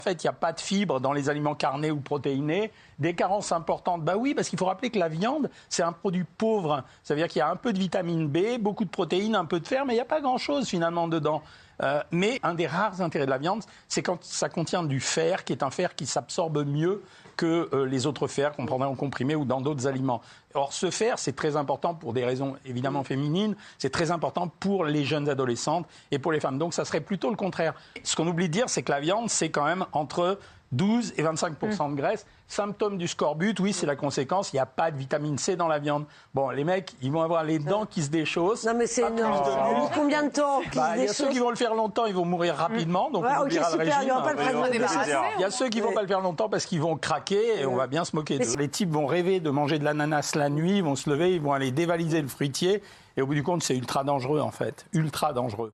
En fait, il n'y a pas de fibres dans les aliments carnés ou protéinés. Des carences importantes, bah oui, parce qu'il faut rappeler que la viande, c'est un produit pauvre. Ça veut dire qu'il y a un peu de vitamine B, beaucoup de protéines, un peu de fer, mais il n'y a pas grand-chose finalement dedans. Mais un des rares intérêts de la viande, c'est quand ça contient du fer, qui est un fer qui s'absorbe mieux que les autres fers qu'on prendrait en comprimé ou dans d'autres aliments. Or, ce fer, c'est très important pour des raisons évidemment féminines, c'est très important pour les jeunes adolescentes et pour les femmes. Donc, ça serait plutôt le contraire. Ce qu'on oublie de dire, c'est que la viande, c'est quand même entre 12 et 25% de graisse. Symptôme du scorbut, oui, c'est la conséquence. Il n'y a pas de vitamine C dans la viande. Bon, les mecs, ils vont avoir les dents qui se déchaussent. Non, mais c'est énorme. Combien de temps il y a ceux qui vont le faire longtemps, ils vont mourir rapidement. Donc, on oubliera le régime. Il y a ceux qui ne vont pas le faire longtemps parce qu'ils vont craquer et on va bien se moquer d'eux. Les types vont rêver de manger de l'ananas la nuit, ils vont se lever, ils vont aller dévaliser le fruitier. Et au bout du compte, c'est ultra dangereux, en fait. Ultra dangereux.